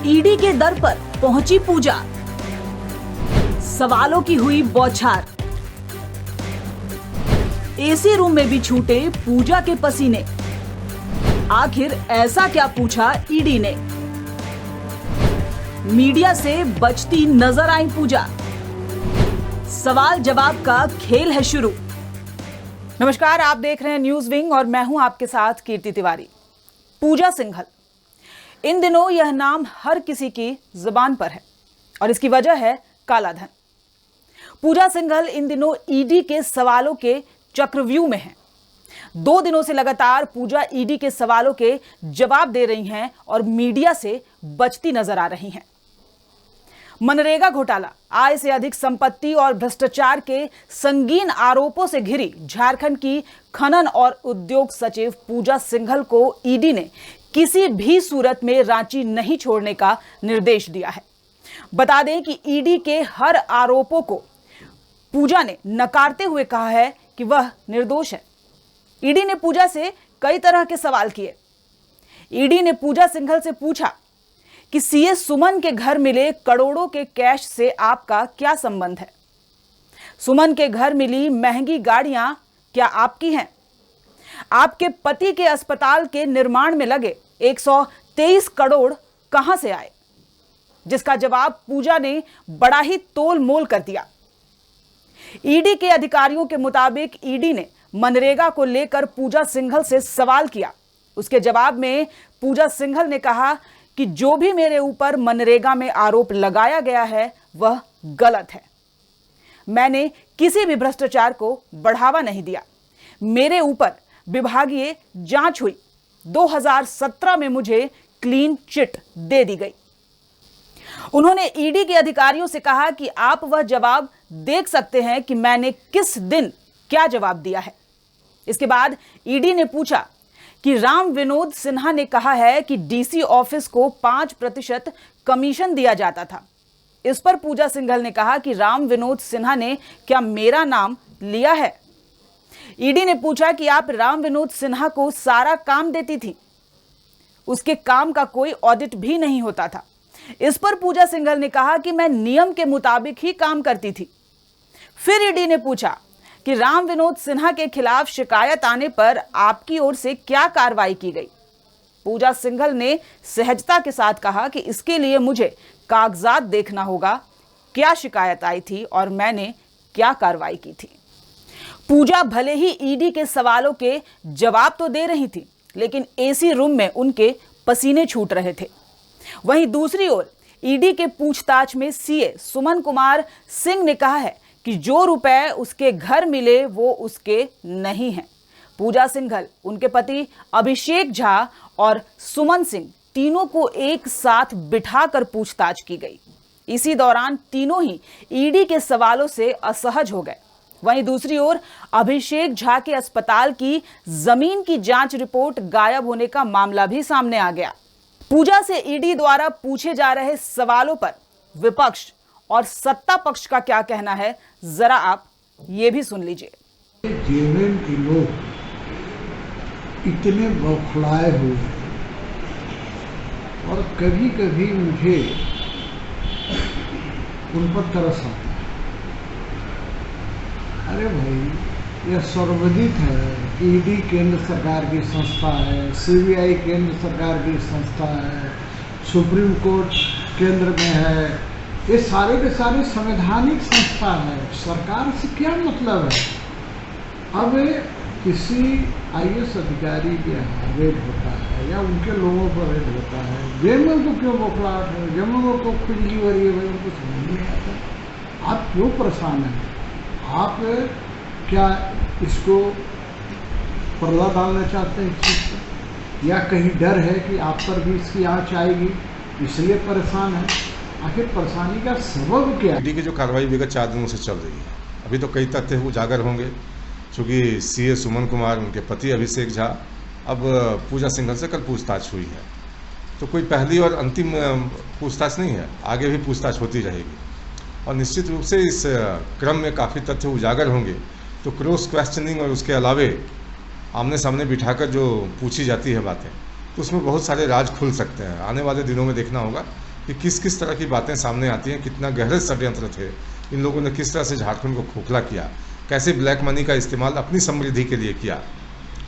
ED के दर पर पहुंची पूजा, सवालों की हुई बौछार। एसी रूम में भी छूटे पूजा के पसीने। आखिर ऐसा क्या पूछा ईडी ने? मीडिया से बचती नजर आई पूजा। सवाल जवाब का खेल है शुरू। नमस्कार, आप देख रहे हैं न्यूज विंग और मैं हूं आपके साथ कीर्ति तिवारी। पूजा सिंघल, इन दिनों यह नाम हर किसी की जुबान पर है और इसकी वजह है काला धन। पूजा सिंघल इन दिनों ईडी के सवालों के चक्रव्यूह में हैं। 2 दिनों से लगातार पूजा ईडी के सवालों के जवाब दे रही हैं और मीडिया से बचती नजर आ रही हैं। मनरेगा घोटाला, आय से अधिक संपत्ति और भ्रष्टाचार के संगीन आरोपों से घिरी झारखंड की खनन और उद्योग सचिव पूजा सिंघल को ईडी ने किसी भी सूरत में रांची नहीं छोड़ने का निर्देश दिया है। बता दें कि ईडी के हर आरोपों को पूजा ने नकारते हुए कहा है कि वह निर्दोष है। ईडी ने पूजा से कई तरह के सवाल किए। ईडी ने पूजा सिंघल से पूछा कि सीए सुमन के घर मिले करोड़ों के कैश से आपका क्या संबंध है? सुमन के घर मिली महंगी गाड़ियां क्या आपकी हैं? आपके पति के अस्पताल के निर्माण में लगे 123 करोड़ कहां से आए? जिसका जवाब पूजा ने बड़ा ही तोल मोल कर दिया। ईडी के अधिकारियों के मुताबिक ईडी ने मनरेगा को लेकर पूजा सिंघल से सवाल किया। उसके जवाब में पूजा सिंघल ने कहा कि जो भी मेरे ऊपर मनरेगा में आरोप लगाया गया है वह गलत है। मैंने किसी भी भ्रष्टाचार को बढ़ावा नहीं दिया। मेरे ऊपर विभागीय जांच हुई। 2017 में मुझे क्लीन चिट दे दी गई। उन्होंने ईडी के अधिकारियों से कहा कि आप वह जवाब देख सकते हैं कि मैंने किस दिन क्या जवाब दिया है। इसके बाद ईडी ने पूछा कि राम विनोद सिन्हा ने कहा है कि डीसी ऑफिस को 5% कमीशन दिया जाता था। इस पर पूजा सिंघल ने कहा कि राम विनोद सिन्हा ने क्या मेरा नाम लिया है? ईडी ने पूछा कि आप राम विनोद सिन्हा को सारा काम देती थी, उसके काम का कोई ऑडिट भी नहीं होता था। इस पर पूजा सिंघल ने कहा कि मैं नियम के मुताबिक ही काम करती थी। फिर ईडी ने पूछा कि राम विनोद सिन्हा के खिलाफ शिकायत आने पर आपकी ओर से क्या कार्रवाई की गई? पूजा सिंघल ने सहजता के साथ कहा कि इसके लिए मुझे कागजात देखना होगा, क्या शिकायत आई थी और मैंने क्या कार्रवाई की थी। पूजा भले ही ईडी के सवालों के जवाब तो दे रही थी, लेकिन एसी रूम में उनके पसीने छूट रहे थे। वहीं दूसरी ओर ईडी के पूछताछ में सीए सुमन कुमार सिंह ने कहा है कि जो रुपए उसके घर मिले वो उसके नहीं हैं। पूजा सिंघल, उनके पति अभिषेक झा और सुमन सिंह तीनों को एक साथ बिठाकर पूछताछ की गई। इसी दौरान तीनों ही ईडी के सवालों से असहज हो गए। वहीं दूसरी ओर अभिषेक झा के अस्पताल की जमीन की जांच रिपोर्ट गायब होने का मामला भी सामने आ गया। पूजा से ईडी द्वारा पूछे जा रहे सवालों पर विपक्ष और सत्ता पक्ष का क्या कहना है, जरा आप ये भी सुन लीजिए। जेएमएम के लोग इतने बौखलाए हुए और कभी कभी मुझे उन पर तरस आता है। अरे भाई, यह सर्वविदित है कि ईडी केंद्र सरकार की संस्था है, सीबीआई केंद्र सरकार की संस्था है, सुप्रीम कोर्ट केंद्र में है। ये सारे के सारे संवैधानिक संस्था है। सरकार से क्या मतलब है? अब किसी आईएएस अधिकारी के यहाँ रेड होता है या उनके लोगों पर रेड होता है, जेएमएम को क्यों बौखलाहट है? जेएमएम को खुजली हो रही है, भाई उनको समझ नहीं आता। आप क्यों परेशान हैं? आप क्या इसको पर्दा डालना चाहते हैं इस चीज़ पर, या कहीं डर है कि आप पर भी इसकी आँच आएगी इसलिए परेशान है? आखिर परेशानी का सबब क्या है? ईडी की जो कार्रवाई विगत 4 दिनों से चल रही है, अभी तो कई तथ्य उजागर होंगे, क्योंकि सीए सुमन कुमार, उनके पति अभिषेक झा, अब पूजा सिंघल से कल पूछताछ हुई है। तो कोई पहली और अंतिम पूछताछ नहीं है, आगे भी पूछताछ होती रहेगी और निश्चित रूप से इस क्रम में काफ़ी तथ्य उजागर होंगे। तो क्रॉस क्वेश्चनिंग और उसके अलावे आमने सामने बिठाकर जो पूछी जाती है बातें, तो उसमें बहुत सारे राज खुल सकते हैं। आने वाले दिनों में देखना होगा कि किस किस तरह की बातें सामने आती हैं, कितना गहरे षड्यंत्र थे, इन लोगों ने किस तरह से झारखंड को खोखला किया, कैसे ब्लैक मनी का इस्तेमाल अपनी समृद्धि के लिए किया।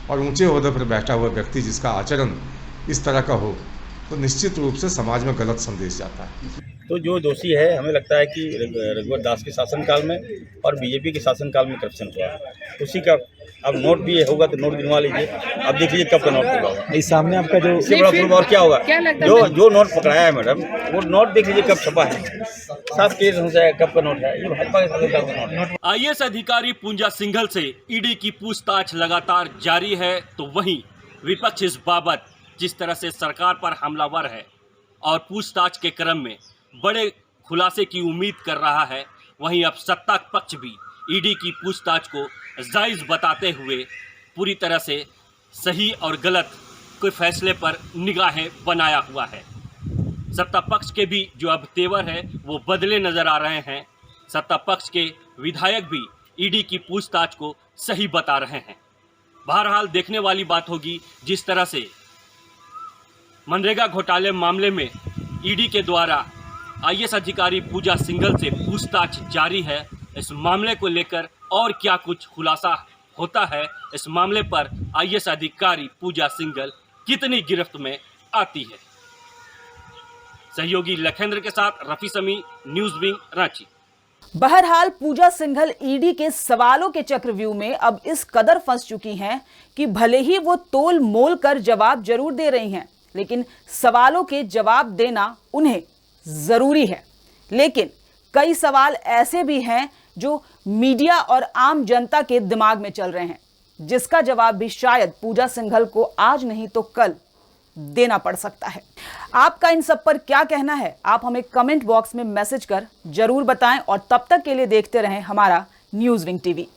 और ऊंचे ओहदे पर बैठा हुआ व्यक्ति जिसका आचरण इस तरह का हो तो निश्चित रूप से समाज में गलत संदेश जाता है। तो जो दोषी है, हमें लगता है कि रघुवर दास के शासनकाल में और बीजेपी के शासनकाल में करप्शन हुआ है, उसी का अब नोट भी होगा तो नोट गिनवा लीजिए, अब देख लीजिए कब का नोट होगा। इस सामने आपका जो इससे बड़ा प्रूफ और क्या होगा? जो नोट पकड़ाया है मैडम, वो नोट देख लीजिए कब छपा है, 7 केस है, कब का नोट है, ये भाजपा के शासनकाल का नोट है। आईएएस अधिकारी पूजा सिंघल से ईडी की पूछताछ लगातार जारी है, तो वहीं विपक्ष इस बाबत जिस तरह से सरकार पर हमलावर है और पूछताछ के क्रम में बड़े खुलासे की उम्मीद कर रहा है, वहीं अब सत्ता पक्ष भी ईडी की पूछताछ को जायज़ बताते हुए पूरी तरह से सही और गलत के फैसले पर निगाहें बनाया हुआ है। सत्ता पक्ष के भी जो अब तेवर है वो बदले नजर आ रहे हैं। सत्ता पक्ष के विधायक भी ईडी की पूछताछ को सही बता रहे हैं। बहरहाल देखने वाली बात होगी जिस तरह से मनरेगा घोटाले मामले में ईडी के द्वारा आईएएस अधिकारी पूजा सिंघल से पूछताछ जारी है। इस मामले को लेकर और क्या कुछ खुलासा होता है, इस मामले पर आईएएस अधिकारी पूजा सिंघल कितनी गिरफ्त में आती है। सहयोगी लखेंद्र के साथ रफी समी, न्यूज़ विंग, रांची। बहरहाल पूजा सिंघल ईडी के सवालों के चक्रव्यूह में अब इस कदर फंस चुकी हैं कि भले ही वो तोल मोल कर जवाब जरूर दे रही हैं, लेकिन सवालों के जवाब देना उन्हें जरूरी है। लेकिन कई सवाल ऐसे भी हैं जो मीडिया और आम जनता के दिमाग में चल रहे हैं, जिसका जवाब भी शायद पूजा सिंघल को आज नहीं तो कल देना पड़ सकता है। आपका इन सब पर क्या कहना है, आप हमें कमेंट बॉक्स में मैसेज कर जरूर बताएं और तब तक के लिए देखते रहें हमारा न्यूज़ विंग टीवी।